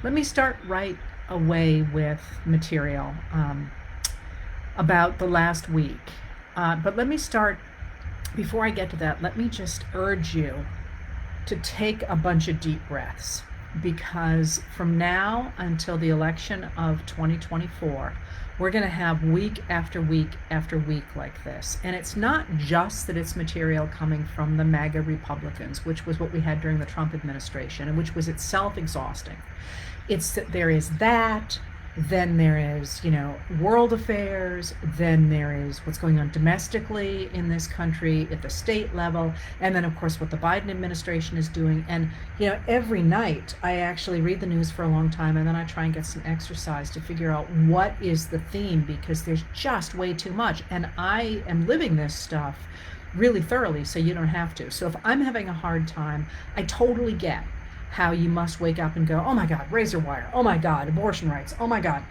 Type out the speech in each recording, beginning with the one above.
Let me start right away with material about the last week. But let me start, before I get to that, let me just urge you to take a bunch of deep breaths, because from now until the election of 2024, we're going to have week after week after week like this. And it's not just that it's material coming from the MAGA Republicans, which was what we had during the Trump administration, and which was itself exhausting. It's that there is that, then there is, world affairs, then there is what's going on domestically in this country at the state level, and then of course what the Biden administration is doing. And every night I actually read the news for a long time, and then I try and get some exercise to figure out what is the theme, because there's just way too much, and I am living this stuff really thoroughly, so you don't have to. So if I'm having a hard time, I totally get how you must wake up and go, oh my God, razor wire, oh my God, abortion rights, oh my God.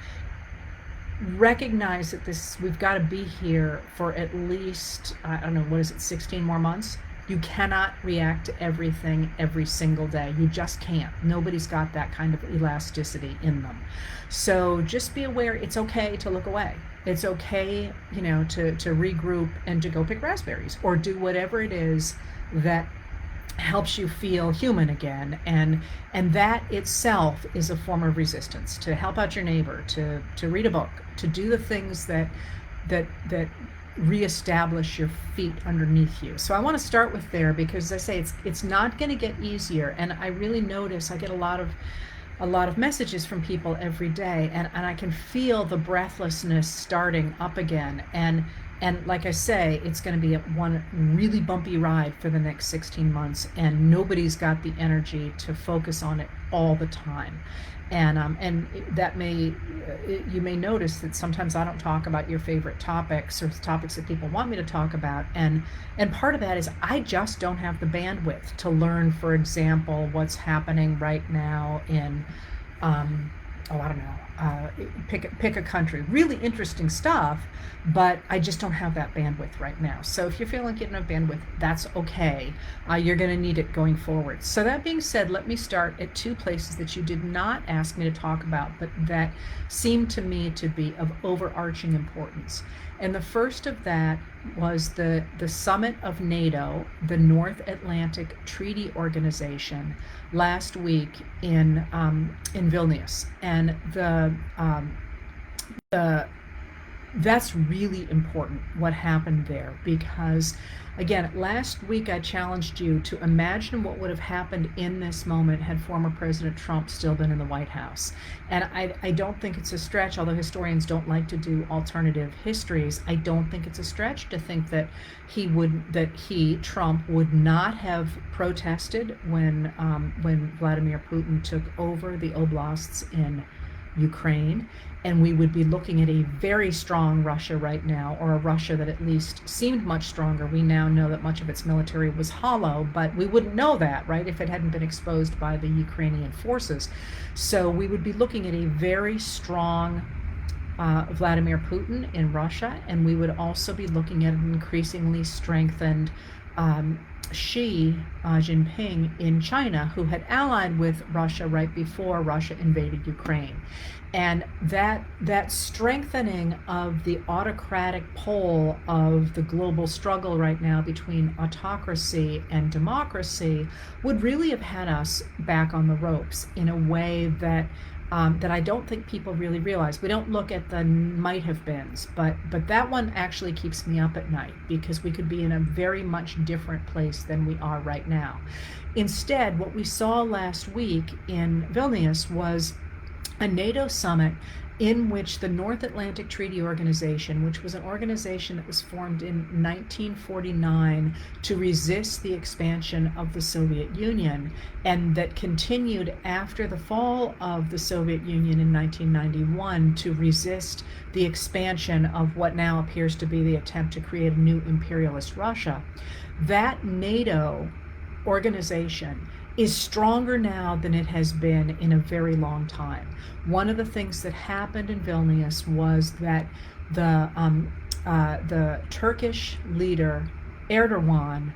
Recognize that we've got to be here for at least, I don't know, what is it, 16 more months? You cannot react to everything every single day. You just can't. Nobody's got that kind of elasticity in them. So just be aware it's okay to look away. It's okay, to regroup and to go pick raspberries or do whatever it is that helps you feel human again, and that itself is a form of resistance. To help out your neighbor, to read a book, to do the things that reestablish your feet underneath you. So I want to start with there, because as I say, it's not going to get easier, and I really notice I get a lot of messages from people every day, and I can feel the breathlessness starting up again. And like I say, it's going to be one really bumpy ride for the next 16 months, and nobody's got the energy to focus on it all the time. And that you may notice that sometimes I don't talk about your favorite topics or topics that people want me to talk about. And part of that is I just don't have the bandwidth to learn, for example, what's happening right now in, I don't know, pick a country. Really interesting stuff, but I just don't have that bandwidth right now. So if you're feeling like you don't have bandwidth, that's okay. You're going to need it going forward. So that being said, let me start at two places that you did not ask me to talk about, but that seem to me to be of overarching importance. And the first of that was the summit of NATO, the North Atlantic Treaty Organization, last week in Vilnius. And that's really important what happened there, because again, last week I challenged you to imagine what would have happened in this moment had former President Trump still been in the White House. And I don't think it's a stretch, although historians don't like to do alternative histories. I don't think it's a stretch to think that Trump would not have protested when Vladimir Putin took over the oblasts in Ukraine, and we would be looking at a very strong Russia right now, or a Russia that at least seemed much stronger. We now know that much of its military was hollow, but we wouldn't know that, right, if it hadn't been exposed by the Ukrainian forces. So we would be looking at a very strong Vladimir Putin in Russia, and we would also be looking at an increasingly strengthened Xi Jinping in China, who had allied with Russia right before Russia invaded Ukraine. And that strengthening of the autocratic pole of the global struggle right now between autocracy and democracy would really have had us back on the ropes in a way that I don't think people really realize. We don't look at the might have beens, but that one actually keeps me up at night, because we could be in a very much different place than we are right now. Instead, what we saw last week in Vilnius was a NATO summit in which the North Atlantic Treaty Organization, which was an organization that was formed in 1949 to resist the expansion of the Soviet Union, and that continued after the fall of the Soviet Union in 1991 to resist the expansion of what now appears to be the attempt to create a new imperialist Russia. That NATO organization is stronger now than it has been in a very long time. One of the things that happened in Vilnius was that the Turkish leader Erdogan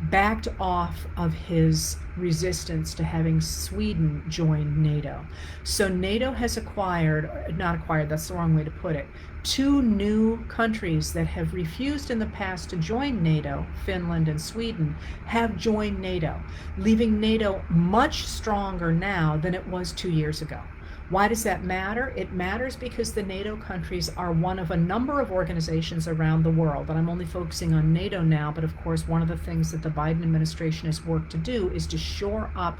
backed off of his resistance to having Sweden join NATO. So NATO has not acquired, that's the wrong way to put it, two new countries that have refused in the past to join NATO, Finland and Sweden, have joined NATO, leaving NATO much stronger now than it was 2 years ago. Why does that matter? It matters because the NATO countries are one of a number of organizations around the world, and I'm only focusing on NATO now, but of course one of the things that the Biden administration has worked to do is to shore up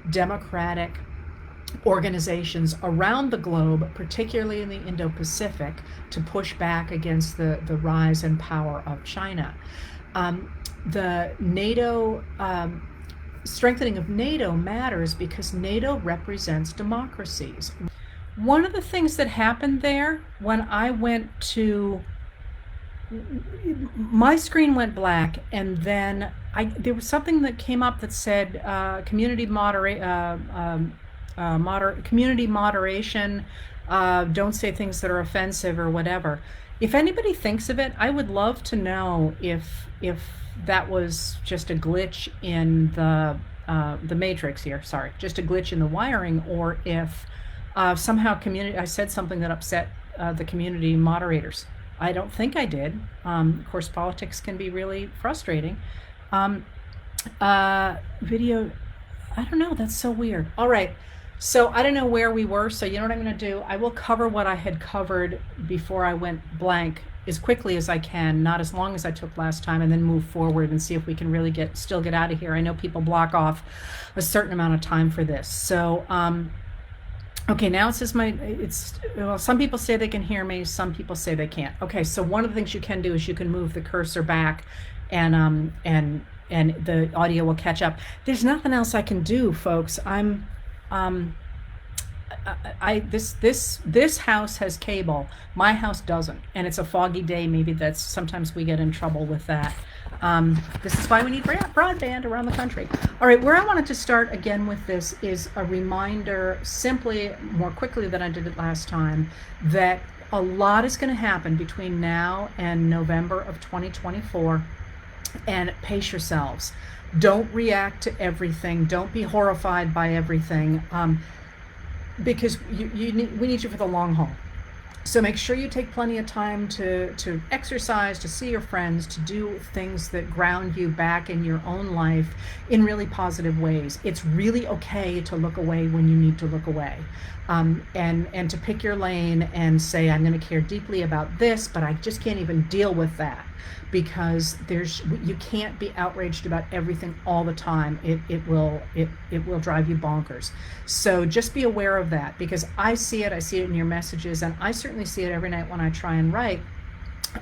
democratic organizations around the globe, particularly in the Indo-Pacific, to push back against the rise and power of China. The NATO strengthening of NATO matters because NATO represents democracies. One of the things that happened there when I went to, my screen went black, and then there was something that came up that said community moderation, don't say things that are offensive or whatever. If anybody thinks of it, I would love to know if that was just a glitch in the matrix here, sorry, just a glitch in the wiring, or if somehow I said something that upset the community moderators. I don't think I did. Of course, politics can be really frustrating. Video, I don't know, that's so weird. All right, so I don't know where we were, so you know what I'm going to do? I will cover what I had covered before I went blank as quickly as I can, not as long as I took last time, and then move forward and see if we can really still get out of here. I know people block off a certain amount of time for this. So, okay, now it says well, some people say they can hear me, some people say they can't. Okay, so one of the things you can do is you can move the cursor back, and the audio will catch up. There's nothing else I can do, folks. This house has cable. My house doesn't, and it's a foggy day. Maybe sometimes we get in trouble with that. This is why we need broadband around the country. All right, where I wanted to start again with this is a reminder, simply more quickly than I did it last time, that a lot is going to happen between now and November of 2024, and pace yourselves. Don't react to everything. Don't be horrified by everything. Because we need you for the long haul. So make sure you take plenty of time to exercise, to see your friends, to do things that ground you back in your own life in really positive ways. It's really okay to look away when you need to look away. And to pick your lane and say, I'm going to care deeply about this, but I just can't even deal with that. Because you can't be outraged about everything all the time. It will drive you bonkers. So just be aware of that, because I see it in your messages, and I certainly see it every night when I try and write.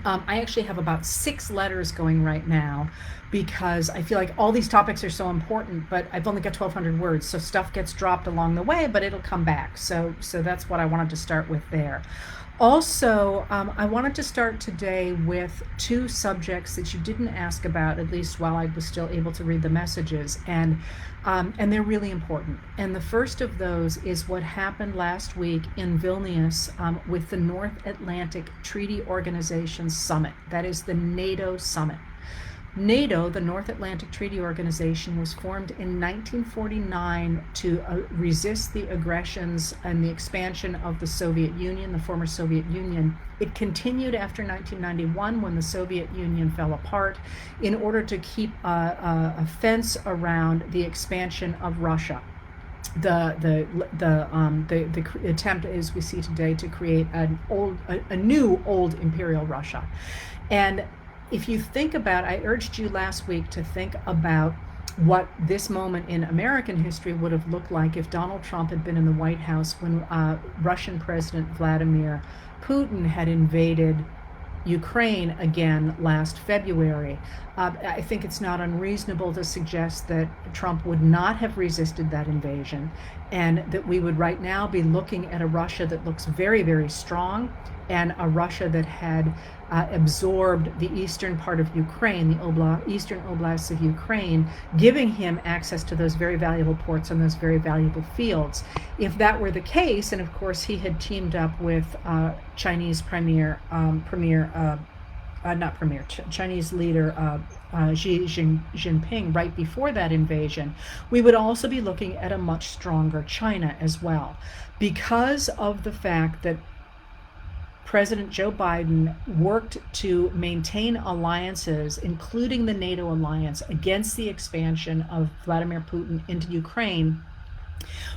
I actually have about 6 letters going right now, because I feel like all these topics are so important, but I've only got 1,200 words, so stuff gets dropped along the way, but it'll come back. So that's what I wanted to start with there. Also, I wanted to start today with 2 subjects that you didn't ask about, at least while I was still able to read the messages, and they're really important. And the first of those is what happened last week in Vilnius with the North Atlantic Treaty Organization Summit. That is the NATO summit. NATO, the North Atlantic Treaty Organization, was formed in 1949 to resist the aggressions and the expansion of the Soviet Union, the former Soviet Union. It continued after 1991, when the Soviet Union fell apart, in order to keep a fence around the expansion of Russia. The attempt, as we see today, to create a new old imperial Russia. And if you think about, I urged you last week to think about what this moment in American history would have looked like if Donald Trump had been in the White House when Russian President Vladimir Putin had invaded Ukraine again last February. I think it's not unreasonable to suggest that Trump would not have resisted that invasion, and that we would right now be looking at a Russia that looks very, very strong, and a Russia that had absorbed the eastern part of Ukraine, the eastern oblasts of Ukraine, giving him access to those very valuable ports and those very valuable fields. If that were the case, and of course he had teamed up with Chinese Chinese leader Jinping right before that invasion, we would also be looking at a much stronger China as well, because of the fact that President Joe Biden worked to maintain alliances, including the NATO alliance, against the expansion of Vladimir Putin into Ukraine.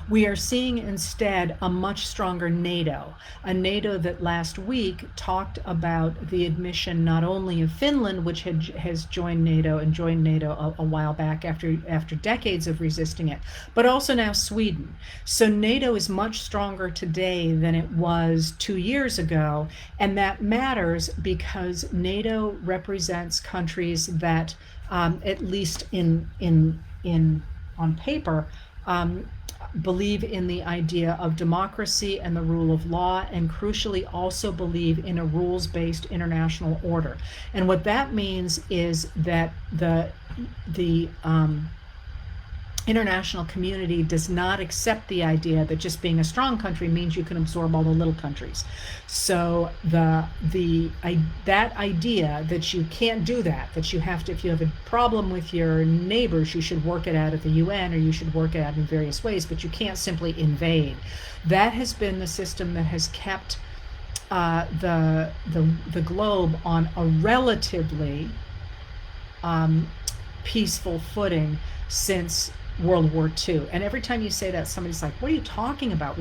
We are seeing instead a much stronger NATO, a NATO that last week talked about the admission not only of Finland, which has joined NATO and joined NATO a while back after decades of resisting it, but also now Sweden. So NATO is much stronger today than it was 2 years ago, and that matters because NATO represents countries that, at least on paper, believe in the idea of democracy and the rule of law, and crucially also believe in a rules-based international order. And what that means is that the international community does not accept the idea that just being a strong country means you can absorb all the little countries. So that idea that you can't do that you have to, if you have a problem with your neighbors, you should work it out at the UN, or you should work it out in various ways, but you can't simply invade. That has been the system that has kept the globe on a relatively peaceful footing since World War II. And every time you say that, somebody's like, what are you talking about?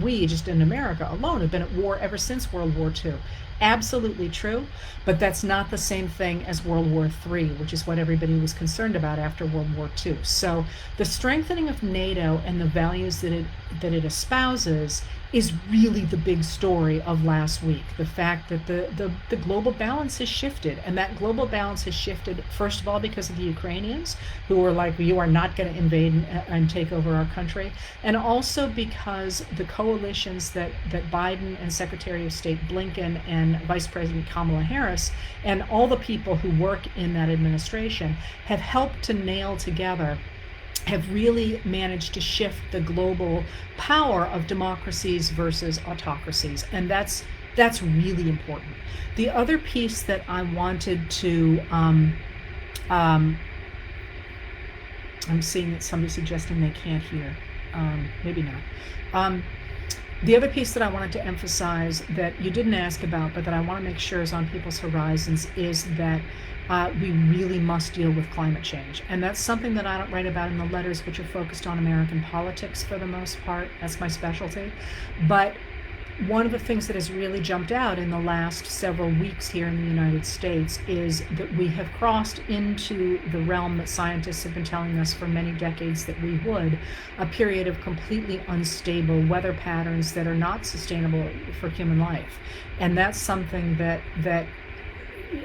We just in America alone have been at war ever since World War II. Absolutely true, but that's not the same thing as World War III, which is what everybody was concerned about after World War II. So the strengthening of NATO and the values that it espouses is really the big story of last week. The fact that the global balance has shifted, and that global balance has shifted, first of all, because of the Ukrainians, who were like, you are not going to invade and take over our country, and also because the coalitions that Biden and Secretary of State Blinken and Vice President Kamala Harris and all the people who work in that administration have helped to nail together, have really managed to shift the global power of democracies versus autocracies. And that's really important. The other piece that I wanted to, I'm seeing that somebody's suggesting they can't hear. Maybe not. The other piece that I wanted to emphasize that you didn't ask about, but that I want to make sure is on people's horizons, is that we really must deal with climate change. And that's something that I don't write about in the letters, which are focused on American politics for the most part. That's my specialty. But one of the things that has really jumped out in the last several weeks here in the United States is that we have crossed into the realm that scientists have been telling us for many decades that we would, a period of completely unstable weather patterns that are not sustainable for human life. And that's something that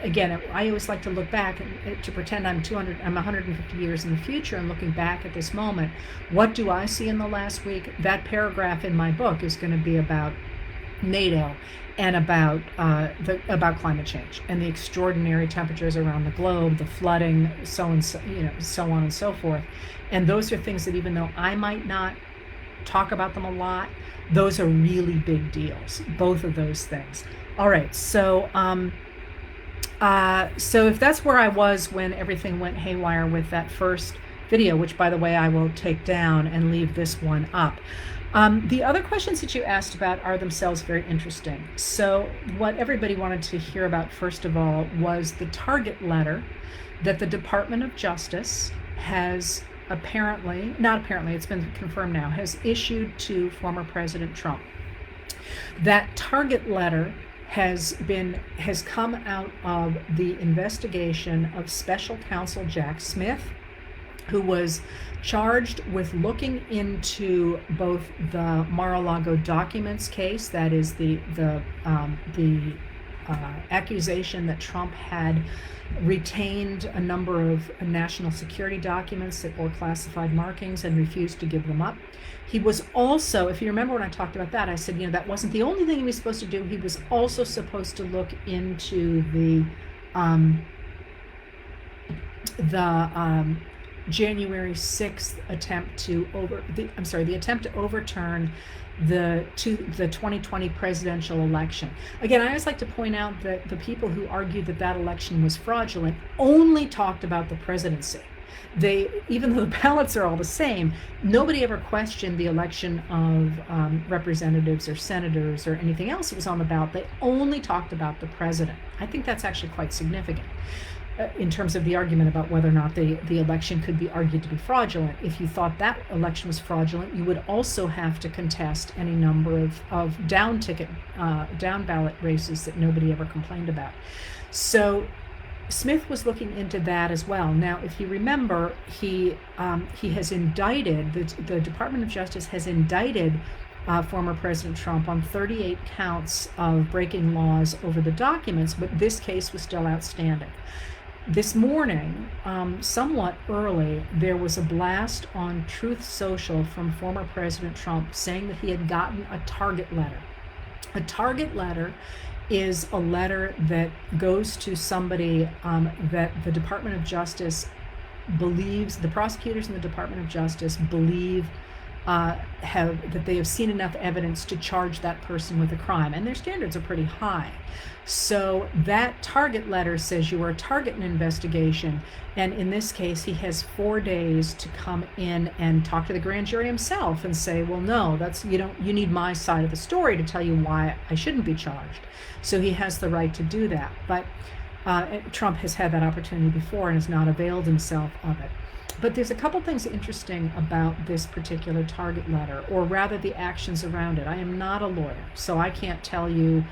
again, I always like to look back to pretend I'm 150 years in the future and looking back at this moment. What do I see in the last week? That paragraph in my book is going to be about NATO and about climate change and the extraordinary temperatures around the globe, the flooding, so on and so forth. And those are things that, even though I might not talk about them a lot, those are really big deals. Both of those things. All right, so if that's where I was when everything went haywire with that first video, which, by the way, I will take down and leave this one up. The other questions that you asked about are themselves very interesting. So what everybody wanted to hear about, first of all, was the target letter that the Department of Justice has it's been confirmed now, has issued to former President Trump. That target letter has come out of the investigation of Special Counsel Jack Smith, who was charged with looking into both the Mar-a-Lago documents case, that is the accusation that Trump had retained a number of national security documents that bore classified markings and refused to give them up. He was also, if you remember when I talked about that, I said, that wasn't the only thing he was supposed to do. He was also supposed to look into the January 6th attempt to the attempt to overturn the 2020 presidential election. Again, I always like to point out that the people who argued that that election was fraudulent only talked about the presidency. Even though the ballots are all the same, nobody ever questioned the election of representatives or senators or anything else that was on the ballot. They only talked about the president. I think that's actually quite significant in terms of the argument about whether or not the election could be argued to be fraudulent. If you thought that election was fraudulent, you would also have to contest any number of down ballot races that nobody ever complained about. So Smith was looking into that as well. Now, if you remember, he has indicted, the Department of Justice has indicted former President Trump on 38 counts of breaking laws over the documents, but this case was still outstanding. This morning, somewhat early, there was a blast on Truth Social from former President Trump saying that he had gotten a target letter. A target letter is a letter that goes to somebody that the Department of Justice believes, the prosecutors in the Department of Justice believe that they have seen enough evidence to charge that person with a crime, and their standards are pretty high. So that target letter says you are a target in an investigation, and in this case he has 4 days to come in and talk to the grand jury himself and say, well, no, you need my side of the story to tell you why I shouldn't be charged. So he has the right to do that, but Trump has had that opportunity before and has not availed himself of it. But there's a couple things interesting about this particular target letter, or rather the actions around it. I am not a lawyer, so I can't tell you,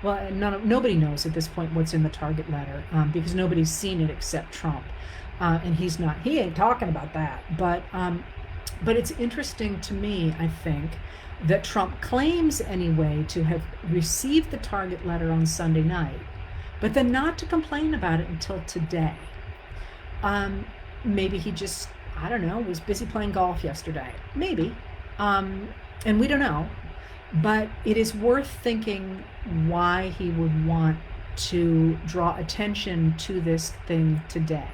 well, nobody knows at this point what's in the target letter, because nobody's seen it except Trump. And he ain't talking about that. But it's interesting to me, I think, that Trump claims anyway to have received the target letter on Sunday night, but then not to complain about it until today. Maybe he just, I don't know, was busy playing golf yesterday. Maybe. And we don't know. But it is worth thinking why he would want to draw attention to this thing today.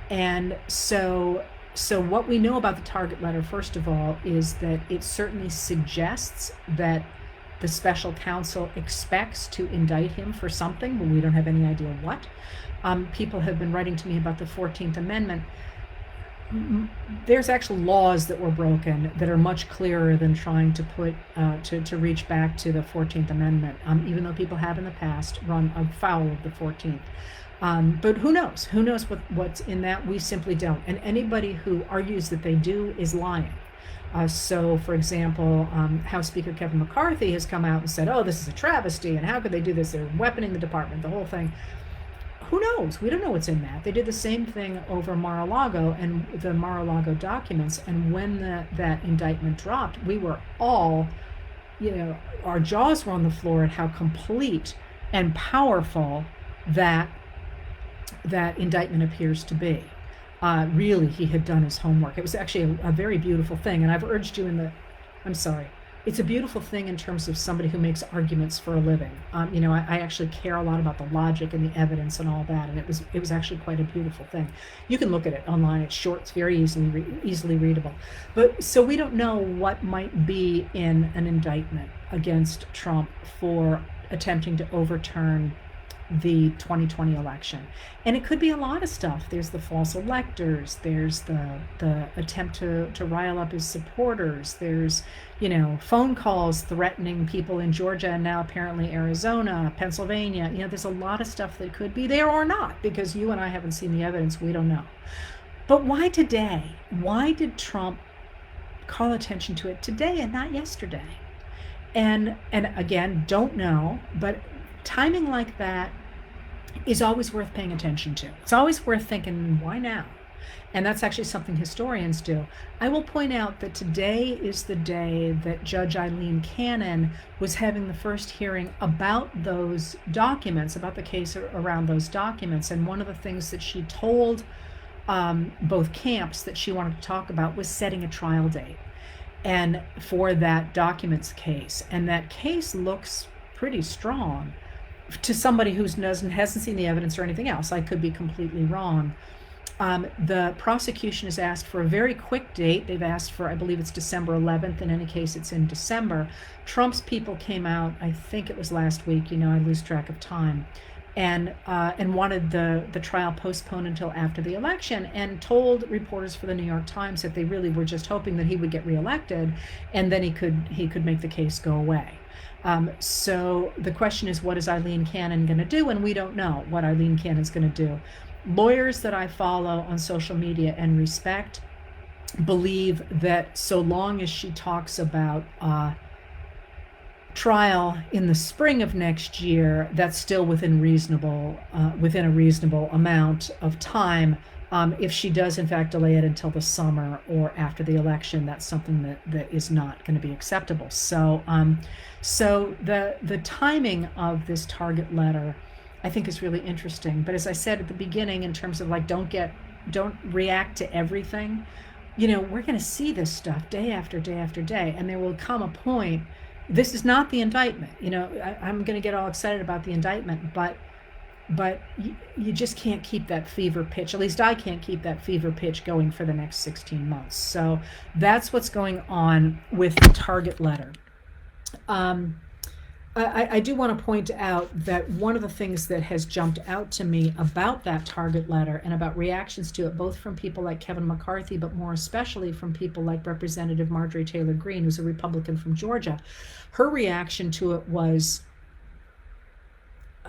And so what we know about the target letter, first of all, is that it certainly suggests that the special counsel expects to indict him for something, but we don't have any idea what. People have been writing to me about the 14th Amendment. There's actual laws that were broken that are much clearer than trying to put to reach back to the 14th Amendment, even though people have in the past run afoul of the 14th. But who knows? Who knows what's in that? We simply don't. And anybody who argues that they do is lying. So, for example, House Speaker Kevin McCarthy has come out and said, oh, this is a travesty, and how could they do this? They're weaponing the department, the whole thing. Who knows? We don't know what's in that. They did the same thing over Mar-a-Lago and the Mar-a-Lago documents, and when that indictment dropped, we were all, our jaws were on the floor at how complete and powerful that indictment appears to be. Really, he had done his homework. It was actually a very beautiful thing, and I've urged you it's a beautiful thing in terms of somebody who makes arguments for a living. I actually care a lot about the logic and the evidence and all that, and it was actually quite a beautiful thing. You can look at it online. It's short. It's very easily readable. But so we don't know what might be in an indictment against Trump for attempting to overturn the 2020 election. And it could be a lot of stuff. There's the false electors, there's the attempt to rile up his supporters, there's phone calls threatening people in Georgia and now apparently Arizona, Pennsylvania. There's a lot of stuff that could be there or not, because you and I haven't seen the evidence. We don't know. But why today? Why did Trump call attention to it today and not yesterday? And again, don't know, but timing like that is always worth paying attention to. It's always worth thinking, why now? And that's actually something historians do. I will point out that today is the day that Judge Eileen Cannon was having the first hearing about those documents, about the case around those documents. And one of the things that she told both camps that she wanted to talk about was setting a trial date and for that documents case. And that case looks pretty strong to somebody who hasn't seen the evidence or anything else. I could be completely wrong. The prosecution has asked for a very quick date. They've asked for, I believe it's December 11th. In any case, it's in December. Trump's people came out, I think it was last week, I lose track of time, and wanted the trial postponed until after the election, and told reporters for the New York Times that they really were just hoping that he would get reelected, and then he could make the case go away. So the question is, what is Eileen Cannon going to do? And we don't know what Eileen Cannon's going to do. Lawyers that I follow on social media and respect believe that so long as she talks about trial in the spring of next year, that's still within a reasonable amount of time. If she does in fact delay it until the summer or after the election, that's something that is not going to be acceptable. So the timing of this target letter, I think, is really interesting. But as I said at the beginning, in terms of like, don't react to everything. We're going to see this stuff day after day after day, and there will come a point. This is not the indictment. I'm going to get all excited about the indictment, but you just can't keep that fever pitch. At least I can't keep that fever pitch going for the next 16 months. So that's what's going on with the target letter. I do want to point out that one of the things that has jumped out to me about that target letter and about reactions to it, both from people like Kevin McCarthy, but more especially from people like Representative Marjorie Taylor Greene, who's a Republican from Georgia, her reaction to it was,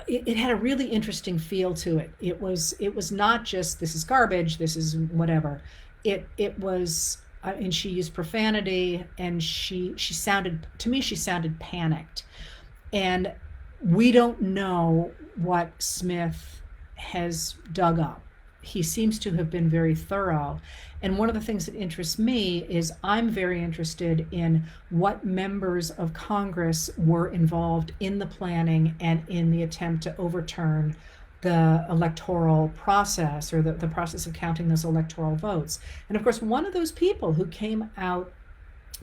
it had a really interesting feel to it. It was not just, this is garbage, this is whatever. It was, and she used profanity, and she sounded panicked. And we don't know what Smith has dug up. He seems to have been very thorough. And one of the things that interests me is I'm very interested in what members of Congress were involved in the planning and in the attempt to overturn the electoral process, or the process of counting those electoral votes. And of course, one of those people who came out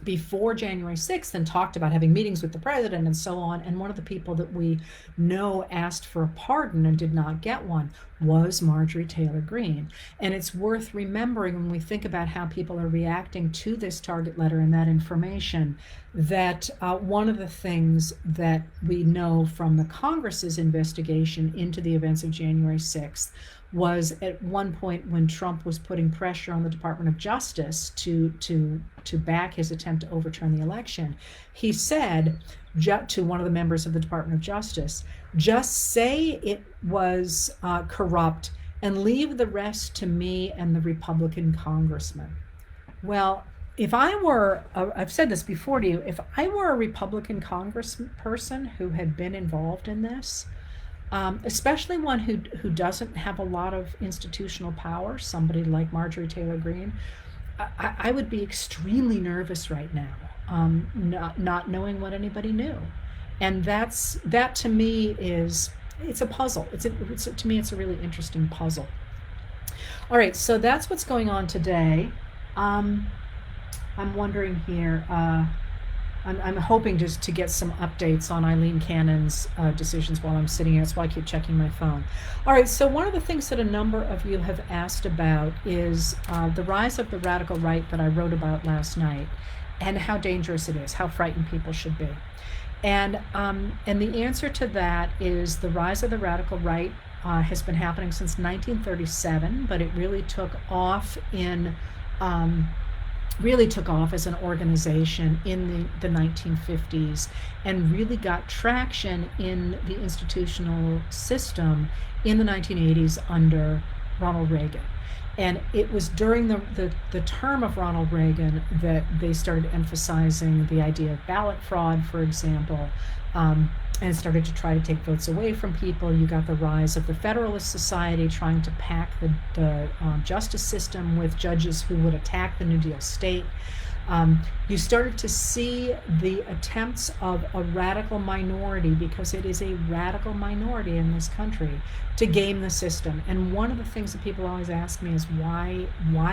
before January 6th and talked about having meetings with the president and so on, and one of the people that we know asked for a pardon and did not get one, was Marjorie Taylor Greene. And it's worth remembering, when we think about how people are reacting to this target letter and that information, that one of the things that we know from the Congress's investigation into the events of January 6th was, at one point when Trump was putting pressure on the Department of Justice to back his attempt to overturn the election, he said to one of the members of the Department of Justice, just say it was corrupt and leave the rest to me and the Republican congressman. Well, if I were, I've said this before to you, if I were a Republican congressperson who had been involved in this, especially one who doesn't have a lot of institutional power, somebody like Marjorie Taylor Greene, I would be extremely nervous right now, not knowing what anybody knew. And that to me is, it's a puzzle. To me, it's a really interesting puzzle. All right, so that's what's going on today. I'm wondering here, I'm hoping just to get some updates on Eileen Cannon's decisions while I'm sitting here. That's why I keep checking my phone. All right, so one of the things that a number of you have asked about is the rise of the radical right that I wrote about last night, and how dangerous it is, how frightened people should be. And the answer to that is, the rise of the radical right has been happening since 1937, but it really took off as an organization in the 1950s, and really got traction in the institutional system in the 1980s under Ronald Reagan. And it was during the term of Ronald Reagan that they started emphasizing the idea of ballot fraud, for example, and started to try to take votes away from people. You got the rise of the Federalist Society trying to pack the justice system with judges who would attack the New Deal state. You started to see the attempts of a radical minority, because it is a radical minority in this country, to game the system. And one of the things that people always ask me is, why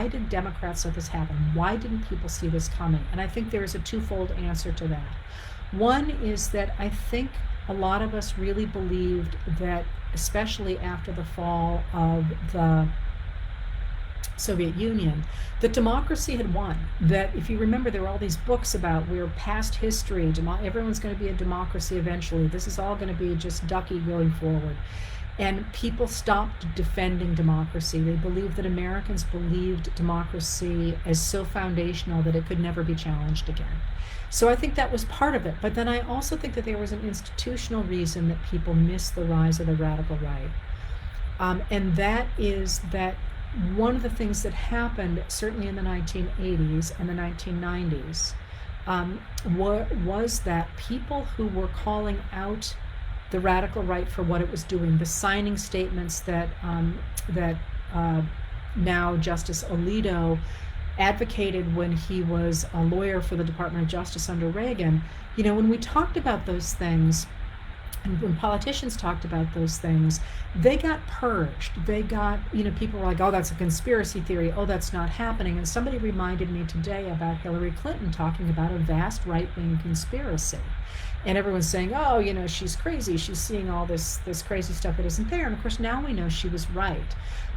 did Democrats let this happen? Why didn't people see this coming? And I think there is a twofold answer to that. One is that I think a lot of us really believed that, especially after the fall of the Soviet Union, that democracy had won. That, if you remember, there were all these books about we're past history, everyone's going to be a democracy eventually. This is all going to be just ducky going forward. And people stopped defending democracy. They believed that Americans believed democracy as so foundational that it could never be challenged again. So I think that was part of it. But then I also think that there was an institutional reason that people missed the rise of the radical right. And that is that one of the things that happened, certainly in the 1980s and the 1990s, was that people who were calling out the radical right for what it was doing, the signing statements that now Justice Alito advocated when he was a lawyer for the Department of Justice under Reagan. When we talked about those things, and when politicians talked about those things, they got purged. They got, people were like, oh, that's a conspiracy theory. Oh, that's not happening. And somebody reminded me today about Hillary Clinton talking about a vast right-wing conspiracy. And everyone's saying, oh, she's crazy. She's seeing all this crazy stuff that isn't there. And of course, now we know she was right.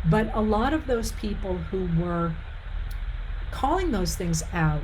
But a lot of those people who were calling those things out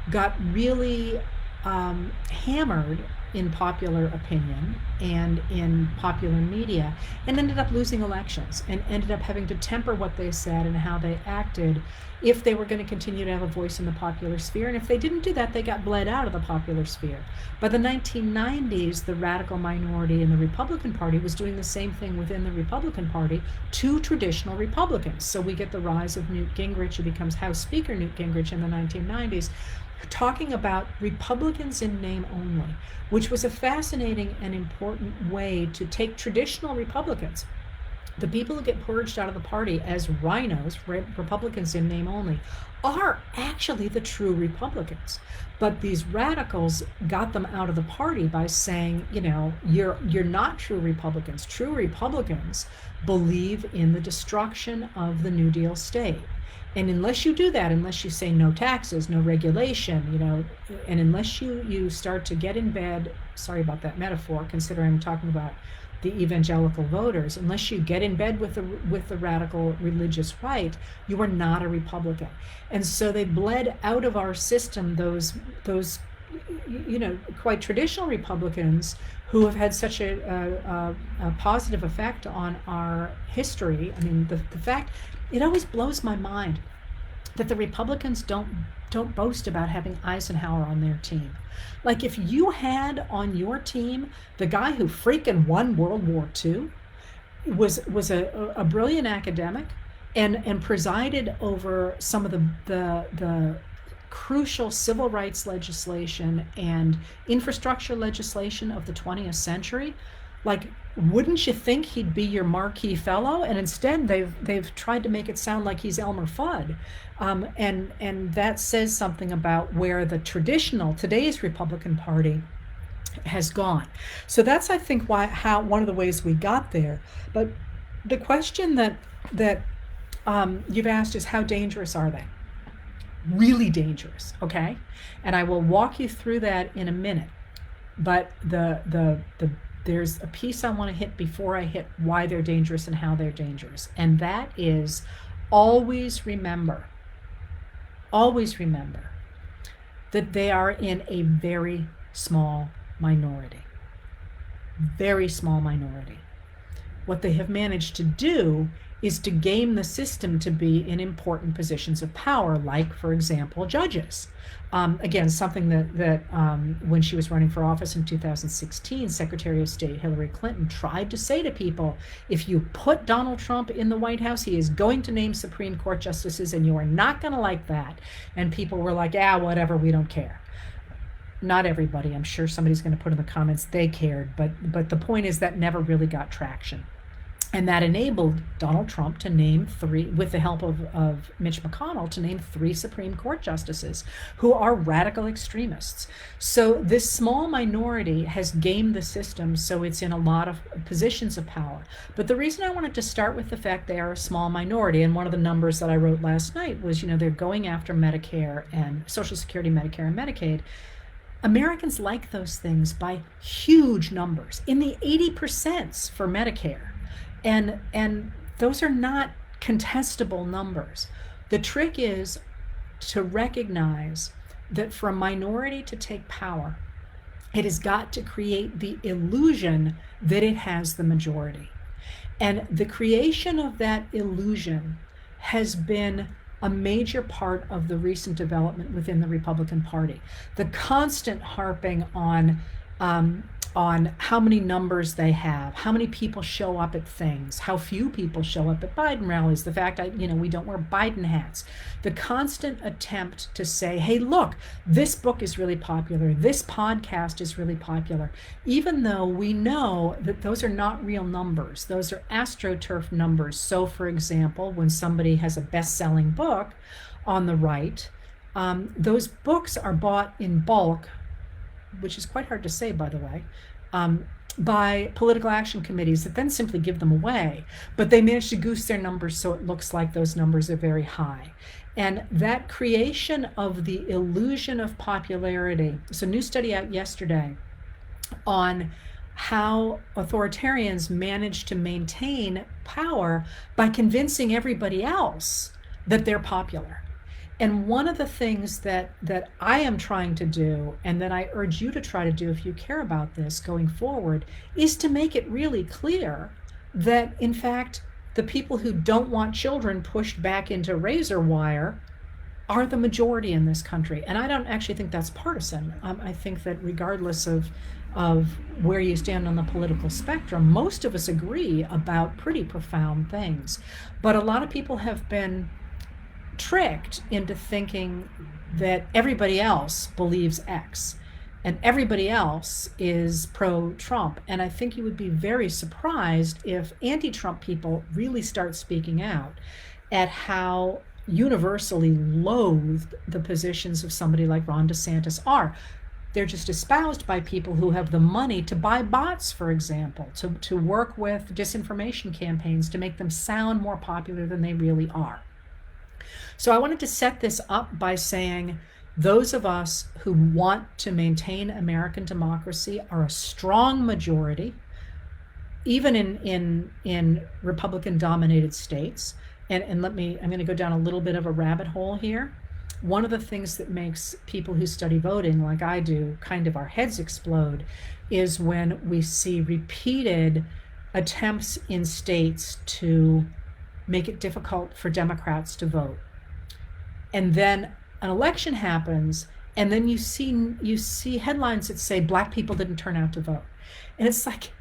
got really hammered in popular opinion and in popular media, and ended up losing elections, and ended up having to temper what they said and how they acted if they were going to continue to have a voice in the popular sphere. And if they didn't do that, they got bled out of the popular sphere. By the 1990s, the radical minority in the Republican Party was doing the same thing within the Republican Party to traditional Republicans. So we get the rise of Newt Gingrich, who becomes House Speaker Newt Gingrich in the 1990s, talking about Republicans in name only, which was a fascinating and important way to take traditional Republicans, the people who get purged out of the party as rhinos, Republicans in name only, are actually the true Republicans. But these radicals got them out of the party by saying, you're not true Republicans. True Republicans believe in the destruction of the New Deal state. And unless you do that, unless you say no taxes, no regulation, and unless you start to get in bed, sorry about that metaphor, considering I'm talking about the evangelical voters, unless you get in bed with the radical religious right, you are not a Republican. And so they bled out of our system those quite traditional Republicans who have had such a positive effect on our history. I mean, the fact, it always blows my mind that the Republicans don't boast about having Eisenhower on their team. Like, if you had on your team the guy who freaking won World War II, was a brilliant academic, and presided over some of the crucial civil rights legislation and infrastructure legislation of the 20th century, like, wouldn't you think he'd be your marquee fellow? And instead, they've tried to make it sound like he's Elmer Fudd, and that says something about where the today's Republican Party has gone. So that's, I think, how one of the ways we got there. But the question that you've asked is, how dangerous are they? Really dangerous, okay? And I will walk you through that in a minute. But there's a piece I want to hit before I hit why they're dangerous and how they're dangerous. And that is, always remember that they are in a very small minority. Very small minority. What they have managed to do is to game the system to be in important positions of power, like, for example, judges. Again, something that when she was running for office in 2016, Secretary of State Hillary Clinton tried to say to people, if you put Donald Trump in the White House, he is going to name Supreme Court justices, and you are not going to like that. And people were like, whatever, we don't care. Not everybody. I'm sure somebody's going to put in the comments they cared, but the point is that never really got traction. And that enabled Donald Trump to name three, with the help of Mitch McConnell, to name 3 Supreme Court justices who are radical extremists. So this small minority has gamed the system, so it's in a lot of positions of power. But the reason I wanted to start with the fact they are a small minority, and one of the numbers that I wrote last night was, they're going after Medicare and Social Security, Medicare, and Medicaid. Americans like those things by huge numbers, in the 80% for Medicare. And those are not contestable numbers. The trick is to recognize that for a minority to take power, it has got to create the illusion that it has the majority. And the creation of that illusion has been a major part of the recent development within the Republican Party. The constant harping on how many numbers they have, how many people show up at things, how few people show up at Biden rallies, the fact that, we don't wear Biden hats, the constant attempt to say, hey, look, this book is really popular, this podcast is really popular, even though we know that those are not real numbers. Those are AstroTurf numbers. So, for example, when somebody has a best-selling book on the right, those books are bought in bulk, which is quite hard to say, by the way, by political action committees that then simply give them away. But they manage to goose their numbers so it looks like those numbers are very high. And that creation of the illusion of popularity. So, a new study out yesterday on how authoritarians manage to maintain power by convincing everybody else that they're popular. And one of the things that I am trying to do, and that I urge you to try to do if you care about this going forward, is to make it really clear that, in fact, the people who don't want children pushed back into razor wire are the majority in this country. And I don't actually think that's partisan. I think that regardless of where you stand on the political spectrum, most of us agree about pretty profound things. But a lot of people have been tricked into thinking that everybody else believes X and everybody else is pro-Trump. And I think you would be very surprised if anti-Trump people really start speaking out at how universally loathed the positions of somebody like Ron DeSantis are. They're just espoused by people who have the money to buy bots, for example, to work with disinformation campaigns to make them sound more popular than they really are. So I wanted to set this up by saying those of us who want to maintain American democracy are a strong majority, even in Republican-dominated states. And I'm going to go down a little bit of a rabbit hole here. One of the things that makes people who study voting, like I do, kind of our heads explode, is when we see repeated attempts in states to make it difficult for Democrats to vote. And then an election happens, and then you see headlines that say Black people didn't turn out to vote. And it's like,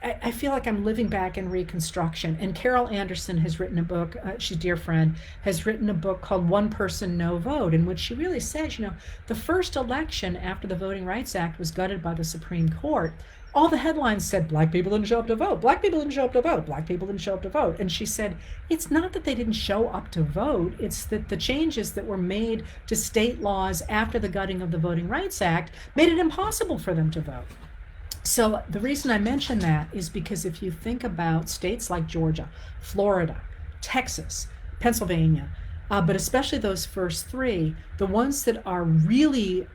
I feel like I'm living back in Reconstruction. And Carol Anderson has written a book, she's a dear friend, has written a book called One Person, No Vote, in which she really says, the first election after the Voting Rights Act was gutted by the Supreme Court, all the headlines said, Black people didn't show up to vote, Black people didn't show up to vote, Black people didn't show up to vote. And she said, it's not that they didn't show up to vote, it's that the changes that were made to state laws after the gutting of the Voting Rights Act made it impossible for them to vote. So the reason I mention that is because if you think about states like Georgia, Florida, Texas, Pennsylvania, but especially those first three, the ones that are really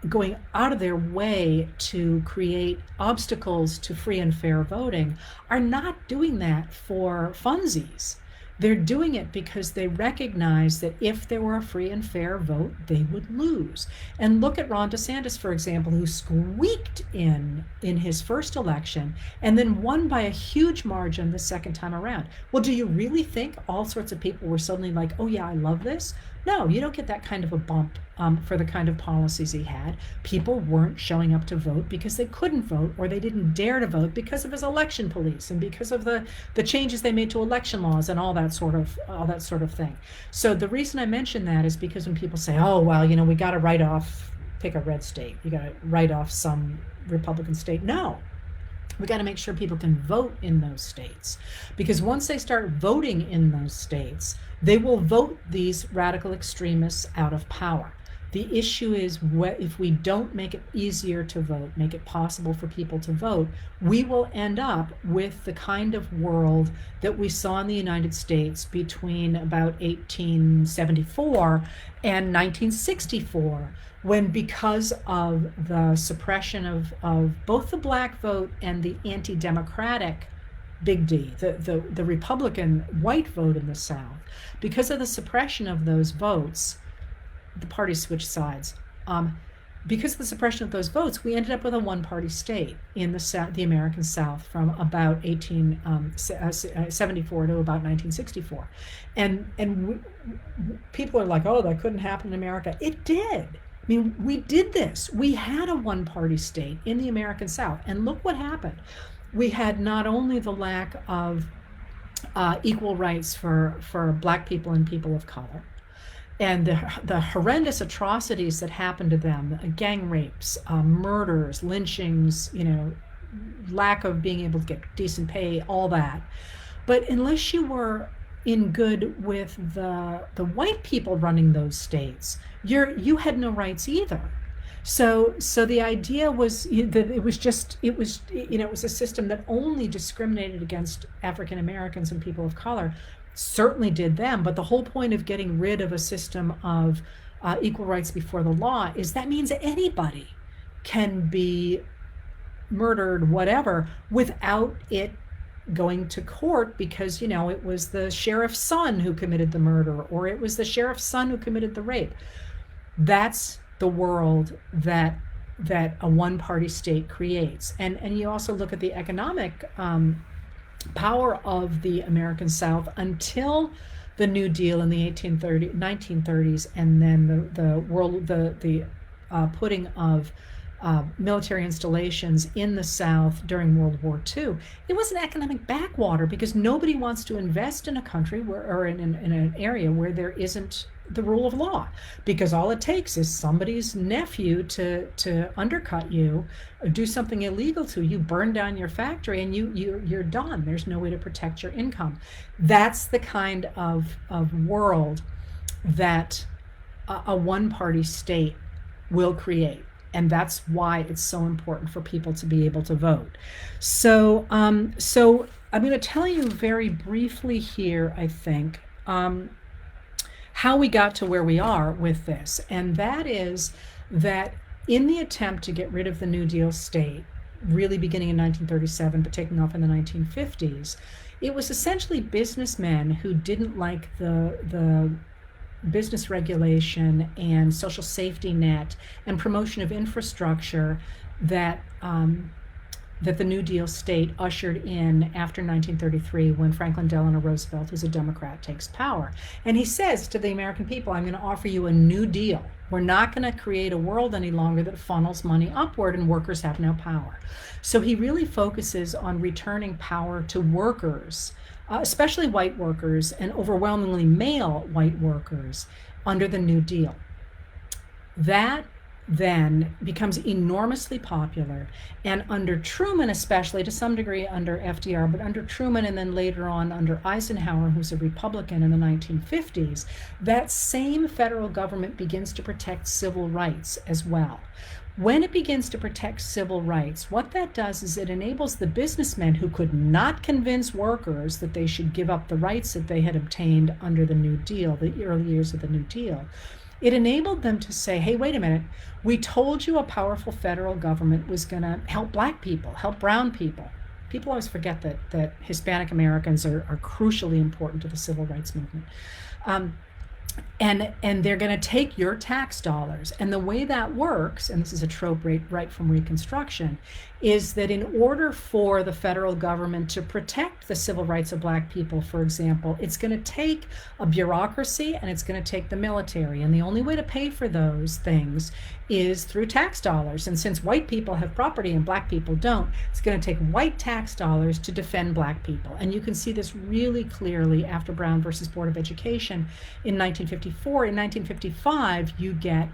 going out of their way to create obstacles to free and fair voting are not doing that for funsies. They're doing it because they recognize that if there were a free and fair vote, they would lose. And look at Ron DeSantis, for example, who squeaked in his first election and then won by a huge margin the second time around. Well, do you really think all sorts of people were suddenly like, oh yeah, I love this? No, you don't get that kind of a bump for the kind of policies he had. People weren't showing up to vote because they couldn't vote, or they didn't dare to vote because of his election police and because of the changes they made to election laws and all that sort of thing. So the reason I mention that is because when people say, oh, well, we got to write off, pick a red state, you got to write off some Republican state. No. We got to make sure people can vote in those states, because once they start voting in those states, they will vote these radical extremists out of power. The issue is if we don't make it easier to vote, make it possible for people to vote, we will end up with the kind of world that we saw in the United States between about 1874 and 1964, when, because of the suppression of both the Black vote and the anti-democratic big D, the Republican white vote in the South, because of the suppression of those votes, the parties switched sides. Because of the suppression of those votes, we ended up with a one-party state in the American South from about 1874 to about 1964, and people are like, "Oh, that couldn't happen in America." It did. I mean, we did this. We had a one-party state in the American South, and look what happened. We had not only the lack of equal rights for Black people and people of color, and the horrendous atrocities that happened to them, gang rapes, murders, lynchings, lack of being able to get decent pay, all that. But unless you were in good with the white people running those states, you had no rights either. So the idea was that it was a system that only discriminated against African Americans and people of color. Certainly did them, but the whole point of getting rid of a system of equal rights before the law is that means anybody can be murdered, whatever, without it going to court because, it was the sheriff's son who committed the murder, or it was the sheriff's son who committed the rape. That's the world that a one-party state creates. And you also look at the economic power of the American South until the New Deal in the 1930s, and then the putting of military installations in the South during World War II. It was an economic backwater because nobody wants to invest in a country or in an area where there isn't the rule of law, because all it takes is somebody's nephew to undercut you, or do something illegal to you, burn down your factory, and you're done. There's no way to protect your income. That's the kind of world that a one-party state will create. And that's why it's so important for people to be able to vote. So I'm going to tell you very briefly here, I think, how we got to where we are with this. And that is that in the attempt to get rid of the New Deal state, really beginning in 1937, but taking off in the 1950s, it was essentially businessmen who didn't like the business regulation and social safety net and promotion of infrastructure that the New Deal state ushered in after 1933, when Franklin Delano Roosevelt, who's a Democrat, takes power. And he says to the American people, I'm going to offer you a new deal. We're not going to create a world any longer that funnels money upward and workers have no power. So he really focuses on returning power to workers, especially white workers and overwhelmingly male white workers under the New Deal. That then becomes enormously popular, and under Truman, especially, to some degree under FDR, but under Truman and then later on under Eisenhower, who's a Republican in the 1950s, that same federal government begins to protect civil rights as well. When it begins to protect civil rights, what that does is it enables the businessmen who could not convince workers that they should give up the rights that they had obtained under the New Deal, the early years of the New Deal. It enabled them to say, hey, wait a minute, we told you a powerful federal government was going to help Black people, help brown people. People always forget that Hispanic Americans are crucially important to the civil rights movement. And they're going to take your tax dollars. And the way that works, and this is a trope right from Reconstruction, is that in order for the federal government to protect the civil rights of Black people, for example, it's going to take a bureaucracy and it's going to take the military. And the only way to pay for those things is through tax dollars. And since white people have property and Black people don't, it's going to take white tax dollars to defend Black people. And you can see this really clearly after Brown versus Board of Education in 1954. In 1955, you get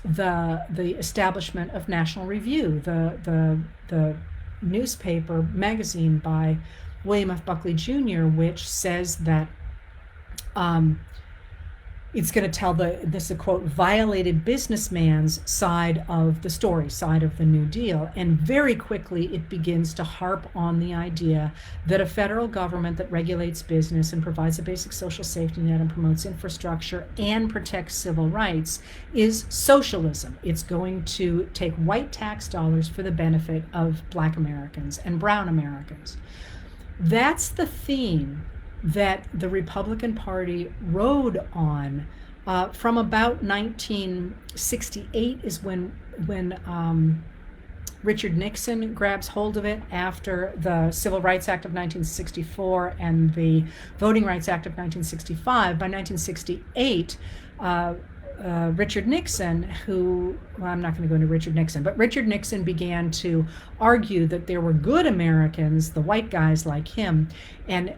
the establishment of National Review, the newspaper magazine by William F. Buckley Jr., which says that it's going to tell this a quote, violated businessman's side of the story, side of the New Deal. And very quickly it begins to harp on the idea that a federal government that regulates business and provides a basic social safety net and promotes infrastructure and protects civil rights is socialism. It's going to take white tax dollars for the benefit of Black Americans and brown Americans. That's the theme that the Republican Party rode on from about 1968 is when Richard Nixon grabs hold of it after the Civil Rights Act of 1964 and the Voting Rights Act of 1965. By 1968, Richard Nixon, I'm not going to go into Richard Nixon, but Richard Nixon began to argue that there were good Americans, the white guys like him, and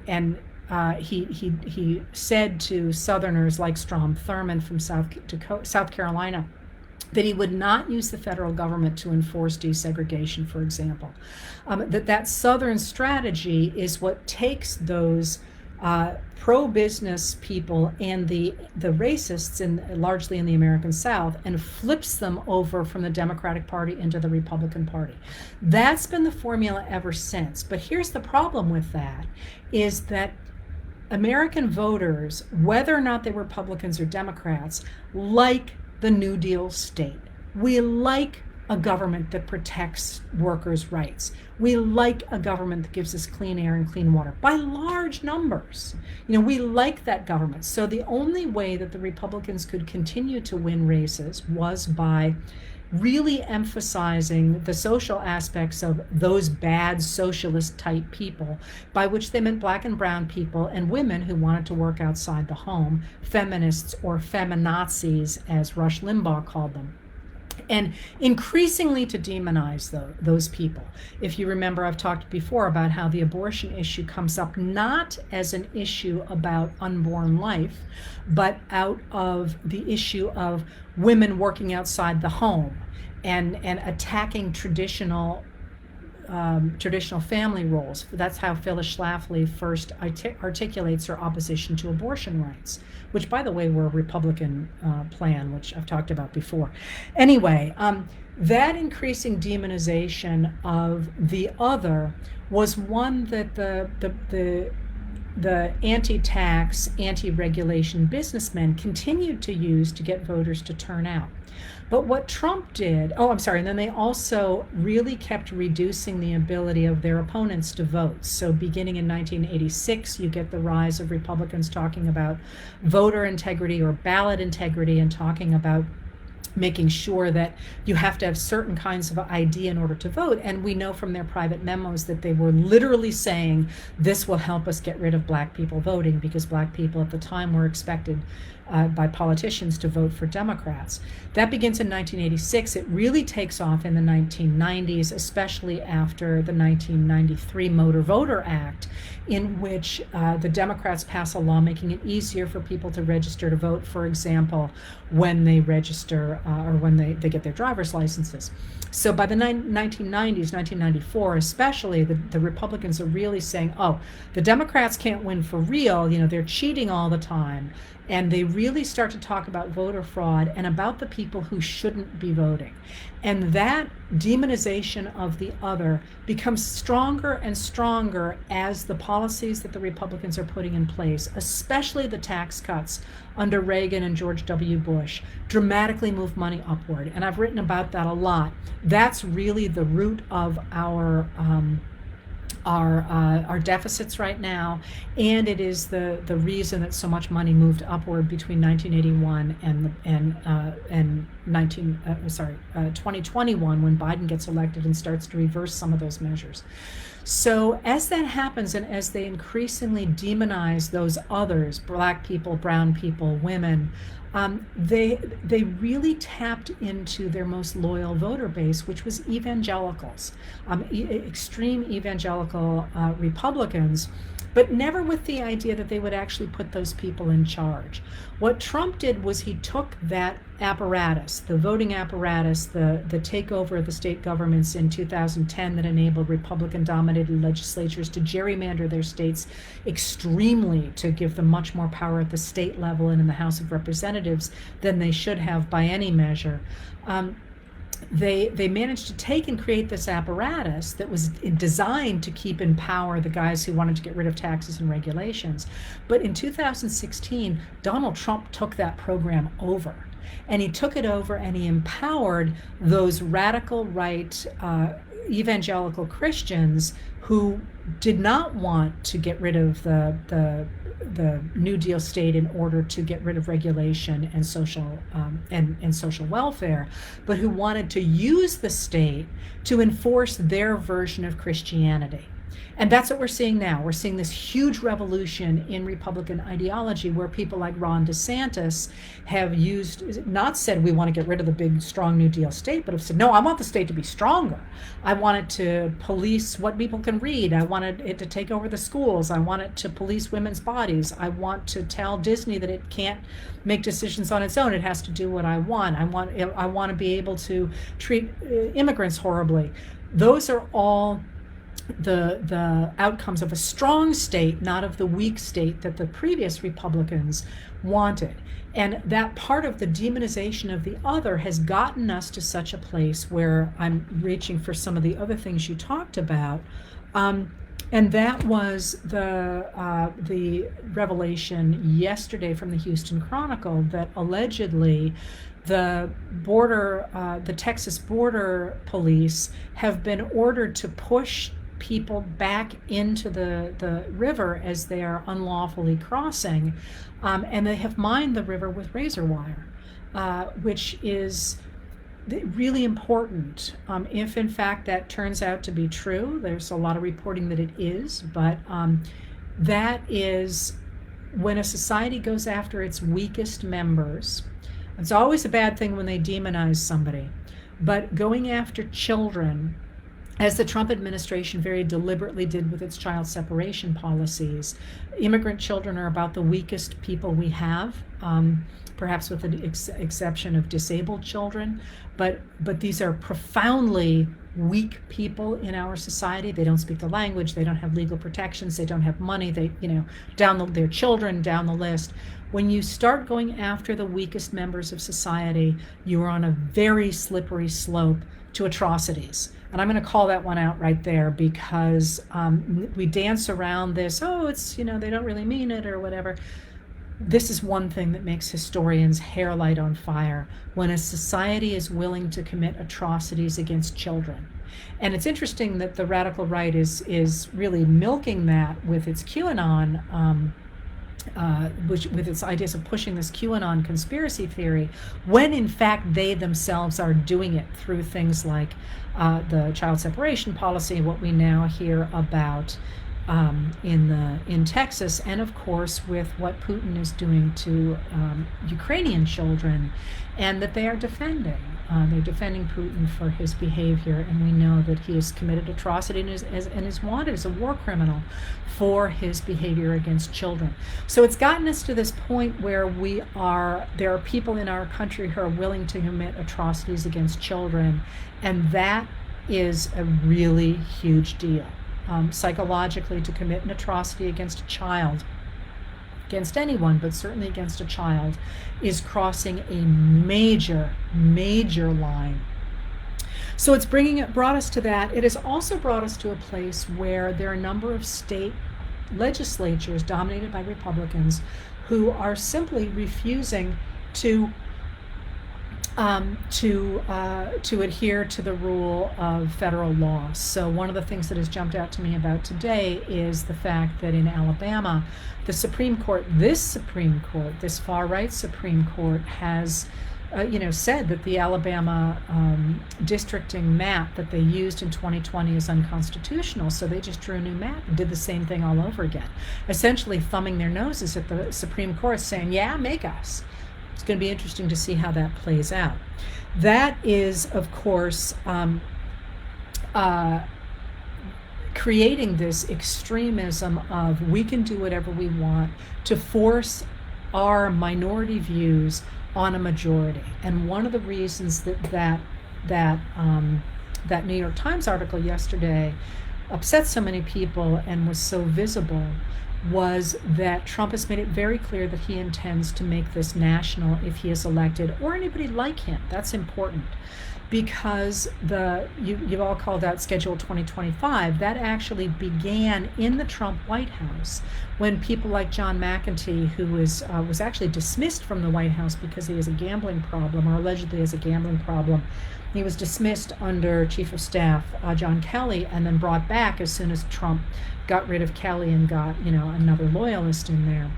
he said to Southerners like Strom Thurmond from South Carolina that he would not use the federal government to enforce desegregation, for example. That Southern strategy is what takes those pro-business people and the racists, largely in the American South, and flips them over from the Democratic Party into the Republican Party. That's been the formula ever since. But here's the problem with that, is that American voters, whether or not they were Republicans or Democrats, like the New Deal state. We like a government that protects workers' rights. We like a government that gives us clean air and clean water by large numbers. We like that government. So the only way that the Republicans could continue to win races was by really emphasizing the social aspects of those bad socialist type people, by which they meant Black and brown people and women who wanted to work outside the home, feminists or feminazis, as Rush Limbaugh called them. And increasingly to demonize those people. If you remember, I've talked before about how the abortion issue comes up not as an issue about unborn life, but out of the issue of women working outside the home and attacking traditional family roles. That's how Phyllis Schlafly first articulates her opposition to abortion rights, which, by the way, were a Republican plan, which I've talked about before. Anyway, that increasing demonization of the other was one that the anti-tax, anti-regulation businessmen continued to use to get voters to turn out. But what Trump did, and then they also really kept reducing the ability of their opponents to vote. So beginning in 1986, you get the rise of Republicans talking about voter integrity or ballot integrity and talking about making sure that you have to have certain kinds of ID in order to vote. And we know from their private memos that they were literally saying this will help us get rid of Black people voting, because Black people at the time were expected by politicians to vote for Democrats. That begins in 1986. It really takes off in the 1990s, especially after the 1993 Motor Voter Act, in which the Democrats pass a law making it easier for people to register to vote, for example, when they register or when they get their driver's licenses. So by the 1990s, 1994 especially, the Republicans are really saying, oh, the Democrats can't win for real, they're cheating all the time. And they really start to talk about voter fraud and about the people who shouldn't be voting. And that demonization of the other becomes stronger and stronger as the policies that the Republicans are putting in place, especially the tax cuts under Reagan and George W. Bush, dramatically move money upward. And I've written about that a lot. That's really the root of our deficits right now, and it is the reason that so much money moved upward between 1981 and 2021, when Biden gets elected and starts to reverse some of those measures. So as that happens, and as they increasingly demonize those others, Black people, brown people, women, they really tapped into their most loyal voter base, which was evangelicals, extreme evangelical Republicans, but never with the idea that they would actually put those people in charge. What Trump did was he took that apparatus, apparatus, the voting apparatus, the takeover of the state governments in 2010 that enabled Republican-dominated legislatures to gerrymander their states extremely, to give them much more power at the state level and in the House of Representatives than they should have by any measure. They managed to take and create this apparatus that was designed to keep in power the guys who wanted to get rid of taxes and regulations. But in 2016, Donald Trump took that program over. And he took it over and he empowered those radical right evangelical Christians who did not want to get rid of the New Deal state in order to get rid of regulation and social welfare, but who wanted to use the state to enforce their version of Christianity. And that's what we're seeing now. We're seeing this huge revolution in Republican ideology where people like Ron DeSantis have not said we want to get rid of the big, strong New Deal state, but have said, no, I want the state to be stronger. I want it to police what people can read. I wanted it to take over the schools. I want it to police women's bodies. I want to tell Disney that it can't make decisions on its own. It has to do what I want. I want to be able to treat immigrants horribly. Those are all the outcomes of a strong state, not of the weak state that the previous Republicans wanted. And that part of the demonization of the other has gotten us to such a place where I'm reaching for some of the other things you talked about. And that was the revelation yesterday from the Houston Chronicle that allegedly the Texas border police have been ordered to push people back into the river as they are unlawfully crossing, and they have mined the river with razor wire, which is really important. If in fact that turns out to be true, there's a lot of reporting that it is, but that is when a society goes after its weakest members. It's always a bad thing when they demonize somebody, but going after children, as the Trump administration very deliberately did with its child separation policies. Immigrant children are about the weakest people we have, perhaps with an exception of disabled children, but these are profoundly weak people in our society. They don't speak the language, they don't have legal protections, they don't have money, their children down the list. When you start going after the weakest members of society, you are on a very slippery slope to atrocities. And I'm going to call that one out right there because we dance around this, it's, they don't really mean it or whatever. This is one thing that makes historians' hair light on fire, when a society is willing to commit atrocities against children. And it's interesting that the radical right is really milking that with its QAnon with its ideas of pushing this QAnon conspiracy theory, when in fact they themselves are doing it through things like the child separation policy, what we now hear about in Texas, and of course with what Putin is doing to Ukrainian children, and that they are defending. They're defending Putin for his behavior, and we know that he has committed atrocity and is wanted as a war criminal for his behavior against children. So it's gotten us to this point where there are people in our country who are willing to commit atrocities against children, and that is a really huge deal. Psychologically, to commit an atrocity against a child, against anyone, but certainly against a child, is crossing a major line. So it's brought us to that. It has also brought us to a place where there are a number of state legislatures dominated by Republicans who are simply refusing to adhere to the rule of federal law. So one of the things that has jumped out to me about today is the fact that in Alabama, this far-right Supreme Court has said that the Alabama districting map that they used in 2020 is unconstitutional. So they just drew a new map and did the same thing all over again, essentially thumbing their noses at the Supreme Court, saying, yeah, make us. It's going to be interesting to see how that plays out. That is, of course, creating this extremism of we can do whatever we want to force are minority views on a majority. And one of the reasons that New York Times article yesterday upset so many people and was so visible was that Trump has made it very clear that he intends to make this national if he is elected, or anybody like him. That's important, because you've all called out Schedule 2025. That actually began in the Trump White House when people like John McEntee, who was actually dismissed from the White House because he has a gambling problem, or allegedly has a gambling problem. He was dismissed under Chief of Staff John Kelly, and then brought back as soon as Trump got rid of Kelly and got another loyalist in there.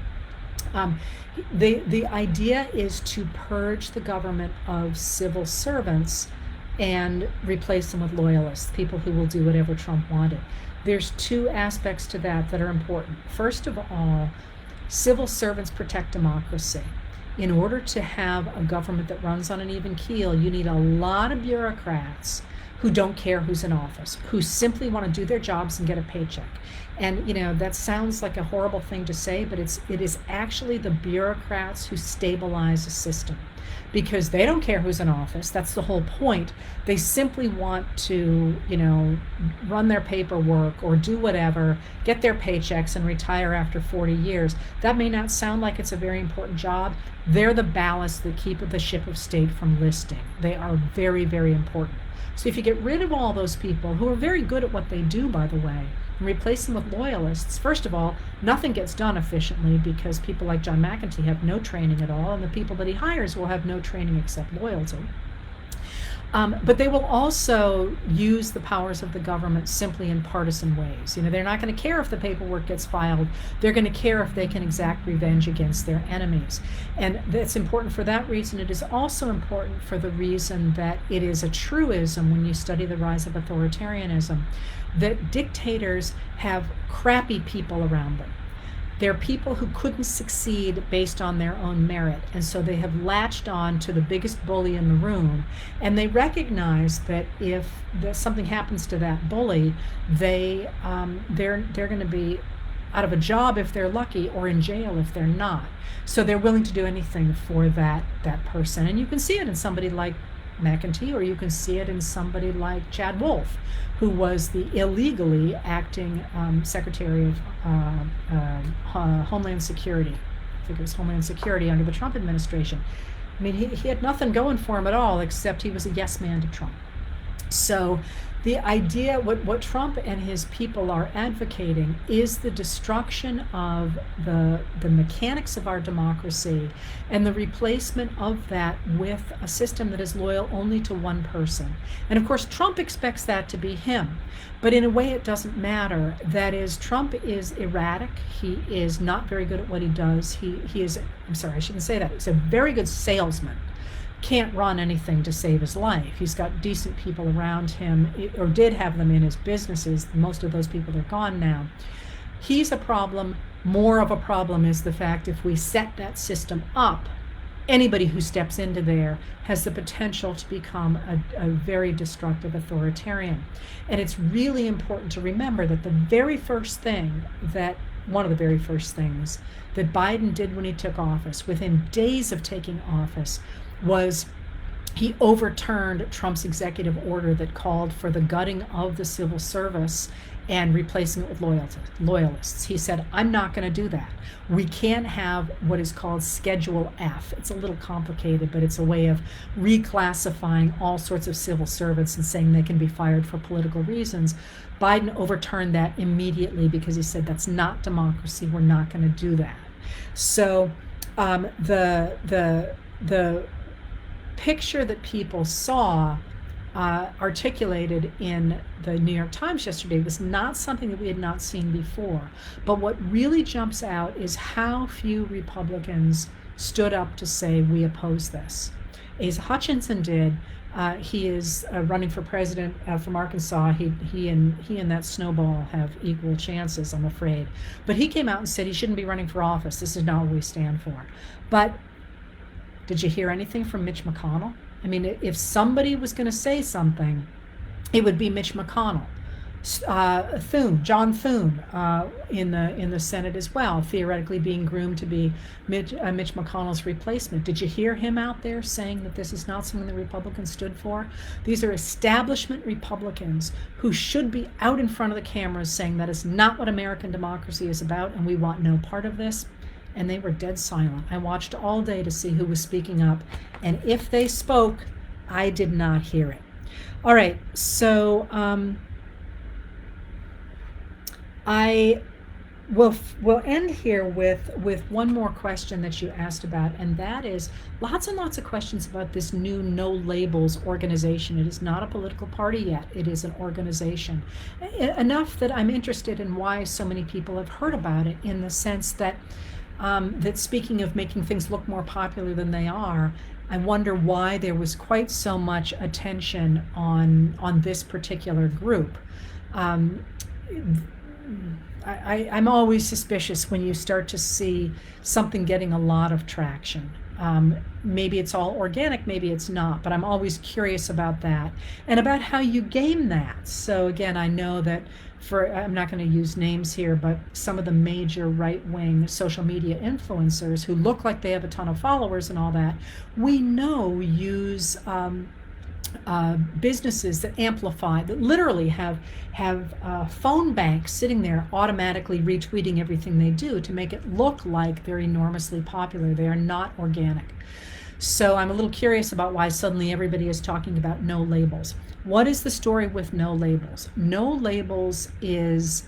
The idea is to purge the government of civil servants and replace them with loyalists, people who will do whatever Trump wanted. There's two aspects to that are important. First of all, civil servants protect democracy. In order to have a government that runs on an even keel, you need a lot of bureaucrats who don't care who's in office, who simply want to do their jobs and get a paycheck. And that sounds like a horrible thing to say, but it is actually the bureaucrats who stabilize a system, because they don't care who's in office. That's the whole point. They simply want to, run their paperwork or do whatever, get their paychecks and retire after 40 years. That may not sound like it's a very important job. They're the ballast that keep the ship of state from listing. They are very, very important. So if you get rid of all those people who are very good at what they do, by the way, and replace them with loyalists, first of all, nothing gets done efficiently, because people like John McEntee have no training at all, and the people that he hires will have no training except loyalty. But they will also use the powers of the government simply in partisan ways. They're not going to care if the paperwork gets filed. They're going to care if they can exact revenge against their enemies. And that's important for that reason. It is also important for the reason that it is a truism when you study the rise of authoritarianism, that dictators have crappy people around them. They're people who couldn't succeed based on their own merit, and so they have latched on to the biggest bully in the room, and they recognize that if something happens to that bully, they're going to be out of a job if they're lucky, or in jail if they're not. So they're willing to do anything for that person, and you can see it in somebody like McEntee, or you can see it in somebody like Chad Wolf, who was the illegally acting Secretary of Homeland Security. I think it was Homeland Security under the Trump administration. I mean, he had nothing going for him at all, except he was a yes man to Trump. So the idea, what Trump and his people are advocating, is the destruction of the mechanics of our democracy and the replacement of that with a system that is loyal only to one person. And of course, Trump expects that to be him. But in a way, it doesn't matter. That is, Trump is erratic. He is not very good at what he does. He is, I'm sorry, I shouldn't say that. He's a very good salesman. Can't run anything to save his life. He's got decent people around him, or did have them in his businesses. Most of those people are gone now. He's a problem. More of a problem is the fact, if we set that system up, anybody who steps into there has the potential to become a very destructive authoritarian. And it's really important to remember that one of the very first things that Biden did when he took office, within days of taking office, was he overturned Trump's executive order that called for the gutting of the civil service and replacing it with loyalists. He said, I'm not going to do that. We can't have what is called Schedule F. It's a little complicated, but it's a way of reclassifying all sorts of civil servants and saying they can be fired for political reasons. Biden overturned that immediately because he said, that's not democracy. We're not going to do that. So the picture that people saw articulated in the New York Times yesterday was not something that we had not seen before. But what really jumps out is how few Republicans stood up to say, we oppose this. Asa Hutchinson did. He is running for president from Arkansas. He and that snowball have equal chances, I'm afraid. But he came out and said he shouldn't be running for office. This is not what we stand for. But did you hear anything from Mitch McConnell? I mean, if somebody was going to say something, it would be Mitch McConnell. John Thune, in the Senate as well, theoretically being groomed to be Mitch McConnell's replacement. Did you hear him out there saying that this is not something the Republicans stood for? These are establishment Republicans who should be out in front of the cameras saying that is not what American democracy is about, and we want no part of this. And they were dead silent. I watched all day to see who was speaking up, and if they spoke, I did not hear it. All right, so I will end here with one more question that you asked about, and that is lots and lots of questions about this new No Labels organization. It is not a political party yet. It is an organization. Enough that I'm interested in why so many people have heard about it, in the sense that that speaking of making things look more popular than they are, I wonder why there was quite so much attention on this particular group. I'm always suspicious when you start to see something getting a lot of traction. Maybe it's all organic, maybe it's not, but I'm always curious about that and about how you game that. So again, I know that I'm not going to use names here, but some of the major right-wing social media influencers who look like they have a ton of followers and all that, we know use businesses that amplify, that literally have phone banks sitting there automatically retweeting everything they do to make it look like they're enormously popular. They are not organic. So I'm a little curious about why suddenly everybody is talking about No Labels. What is the story with No Labels? No Labels is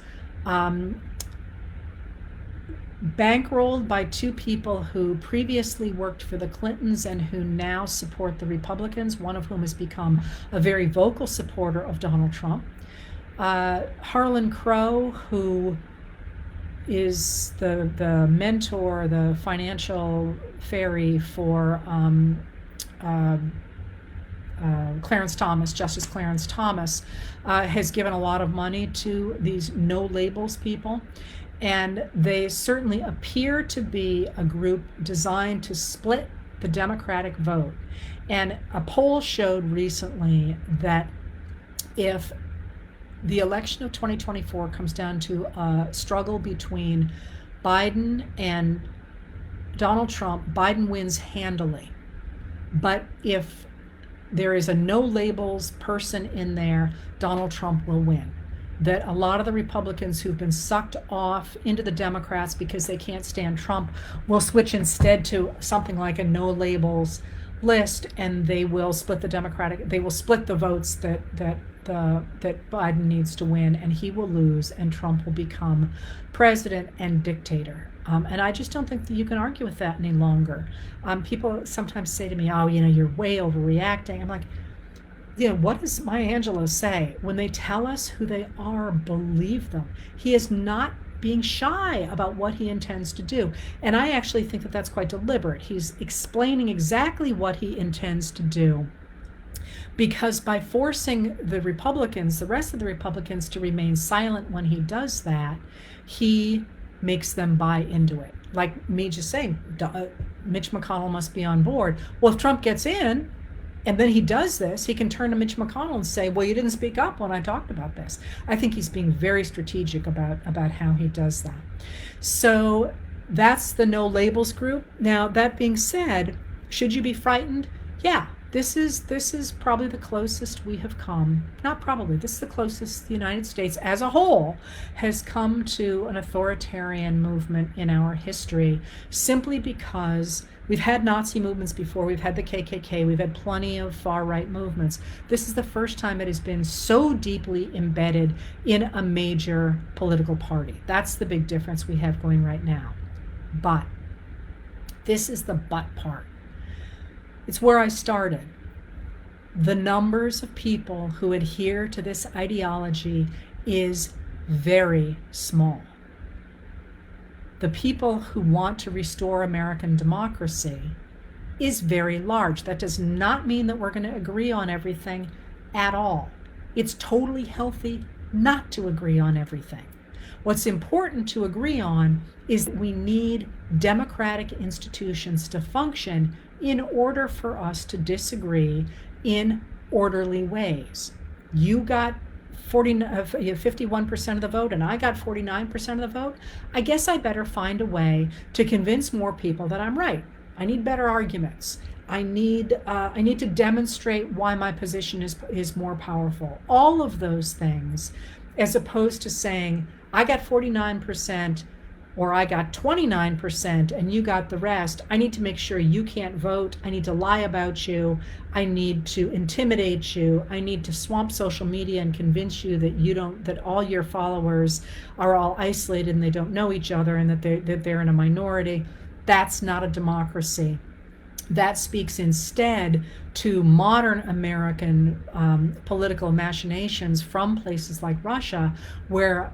bankrolled by two people who previously worked for the Clintons and who now support the Republicans, one of whom has become a very vocal supporter of Donald Trump. Harlan Crow, who is the mentor, the financial fairy for Clarence Thomas, Justice Clarence Thomas, has given a lot of money to these No Labels people. And they certainly appear to be a group designed to split the Democratic vote. And a poll showed recently that if the election of 2024 comes down to a struggle between Biden and Donald Trump, Biden wins handily. But if there is a No Labels person in there, Donald Trump will win. That a lot of the Republicans who've been sucked off into the Democrats because they can't stand Trump will switch instead to something like a No Labels list, and they will split the votes that Biden needs to win, and he will lose, and Trump will become president and dictator. And I just don't think that you can argue with that any longer. People sometimes say to me, "Oh, you're way overreacting." I'm like, what does Maya Angelou say? When they tell us who they are, believe them. He is not being shy about what he intends to do. And I actually think that that's quite deliberate. He's explaining exactly what he intends to do. Because by forcing the rest of the Republicans to remain silent when he does that, he makes them buy into it. Like me just saying, Mitch McConnell must be on board. Well, if Trump gets in, and then he does this, he can turn to Mitch McConnell and say, well, you didn't speak up when I talked about this. I think he's being very strategic about how he does that. So that's the No Labels group. Now, that being said, should you be frightened? Yeah, this is probably the closest we have come. Not probably, this is the closest the United States as a whole has come to an authoritarian movement in our history, simply because we've had Nazi movements before, we've had the KKK, we've had plenty of far-right movements. This is the first time it has been so deeply embedded in a major political party. That's the big difference we have going right now. But this is the but part. It's where I started. The numbers of people who adhere to this ideology is very small. The people who want to restore American democracy is very large. That does not mean that we're going to agree on everything at all. It's totally healthy not to agree on everything. What's important to agree on is that we need democratic institutions to function in order for us to disagree in orderly ways. You got 51% of the vote and I got 49% of the vote, I guess I better find a way to convince more people that I'm right. I need better arguments. I need to demonstrate why my position is more powerful. All of those things, as opposed to saying I got 49% or I got 29% and you got the rest. I need to make sure you can't vote. I need to lie about you. I need to intimidate you. I need to swamp social media and convince you that all your followers are all isolated and they don't know each other and that they're in a minority. That's not a democracy. That speaks instead to modern American political machinations from places like Russia, where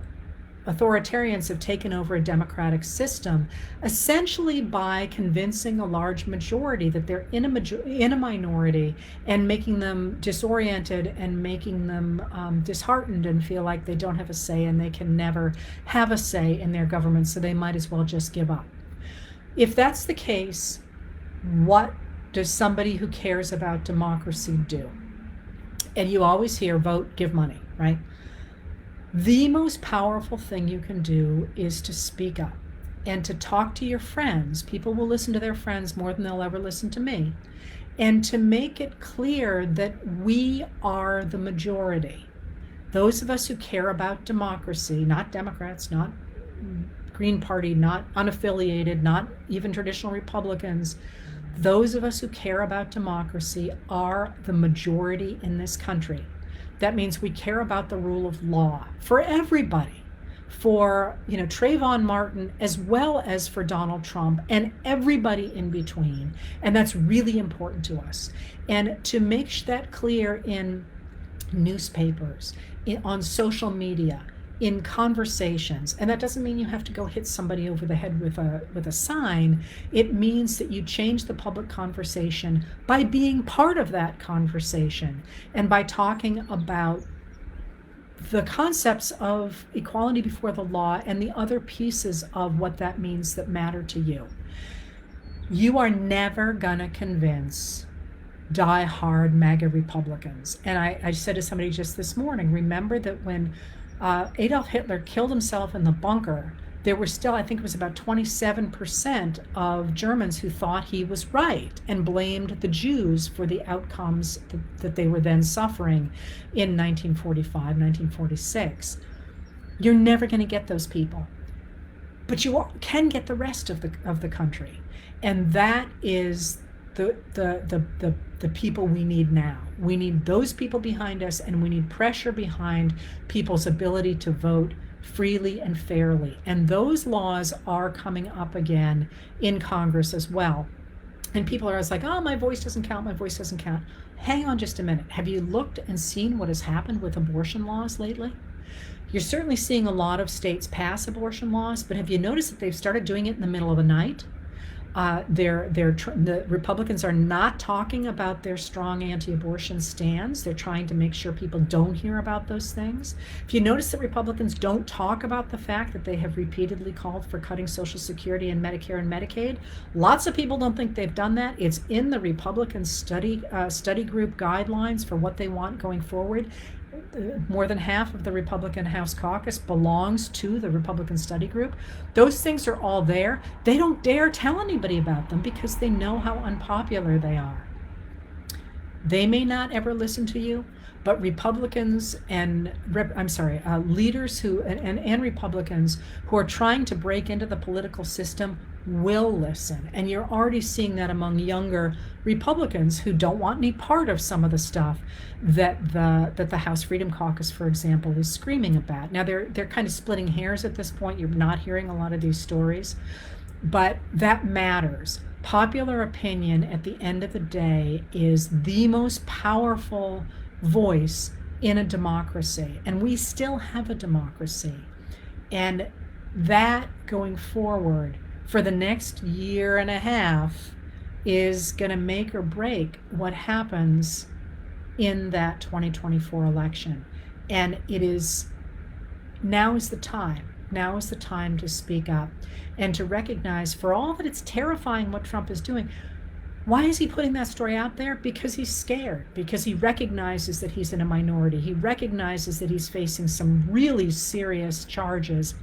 authoritarians have taken over a democratic system, essentially by convincing a large majority that they're in a minority and making them disoriented and making them disheartened and feel like they don't have a say and they can never have a say in their government, so they might as well just give up. If that's the case, what does somebody who cares about democracy do? And you always hear vote, give money, right? The most powerful thing you can do is to speak up and to talk to your friends. People will listen to their friends more than they'll ever listen to me. And to make it clear that we are the majority. Those of us who care about democracy, not Democrats, not Green Party, not unaffiliated, not even traditional Republicans, those of us who care about democracy are the majority in this country. That means we care about the rule of law for everybody, for Trayvon Martin as well as for Donald Trump and everybody in between. And that's really important to us. And to make that clear in newspapers, on social media, in conversations, and that doesn't mean you have to go hit somebody over the head with a sign. It means that you change the public conversation by being part of that conversation and by talking about the concepts of equality before the law and the other pieces of what that means that matter to you. You are never gonna convince die-hard MAGA Republicans. And I said to somebody just this morning, remember that when Adolf Hitler killed himself in the bunker, there were still, I think it was about 27% of Germans who thought he was right and blamed the Jews for the outcomes that they were then suffering in 1945, 1946. You're never going to get those people, but you can get the rest of the country, and that is the people we need now. We need those people behind us, and we need pressure behind people's ability to vote freely and fairly. And those laws are coming up again in Congress as well. And people are always like, oh, my voice doesn't count, my voice doesn't count. Hang on just a minute. Have you looked and seen what has happened with abortion laws lately? You're certainly seeing a lot of states pass abortion laws, but have you noticed that they've started doing it in the middle of the night? The Republicans are not talking about their strong anti-abortion stands. They're trying to make sure people don't hear about those things. If you notice that Republicans don't talk about the fact that they have repeatedly called for cutting Social Security and Medicare and Medicaid, lots of people don't think they've done that. It's in the Republican study group guidelines for what they want going forward. More than half of the Republican House caucus belongs to the Republican study group. Those things are all there. They don't dare tell anybody about them because they know how unpopular they are. They may not ever listen to you, but Republicans and leaders and Republicans who are trying to break into the political system will listen. And you're already seeing that among younger Republicans who don't want any part of some of the stuff that the House Freedom Caucus, for example, is screaming about. Now they're kind of splitting hairs at this point. You're not hearing a lot of these stories, but that matters. Popular opinion at the end of the day is the most powerful voice in a democracy, and we still have a democracy. And that going forward for the next year and a half is going to make or break what happens in that 2024 election. And now is the time to speak up and to recognize, for all that it's terrifying what Trump is doing, Why is he putting that story out there? Because he's scared, because he recognizes that he's in a minority. He recognizes that he's facing some really serious charges.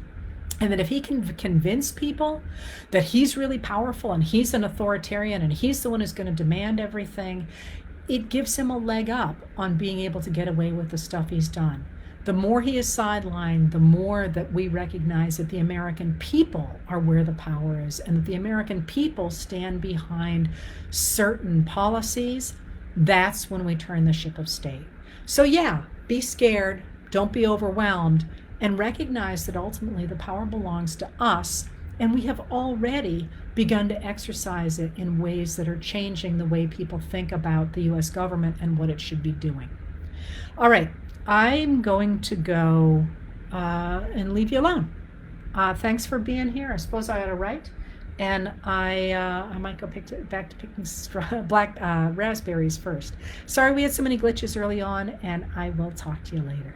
And that if he can convince people that he's really powerful and he's an authoritarian and he's the one who's going to demand everything, it gives him a leg up on being able to get away with the stuff he's done. The more he is sidelined, the more that we recognize that the American people are where the power is, and that the American people stand behind certain policies. That's when we turn the ship of state. So yeah, be scared, don't be overwhelmed, and recognize that ultimately the power belongs to us, and we have already begun to exercise it in ways that are changing the way people think about the US government and what it should be doing. All right, I'm going to go and leave you alone. Thanks for being here. I suppose I ought to write, and I might go back to picking black raspberries first. Sorry we had so many glitches early on, and I will talk to you later.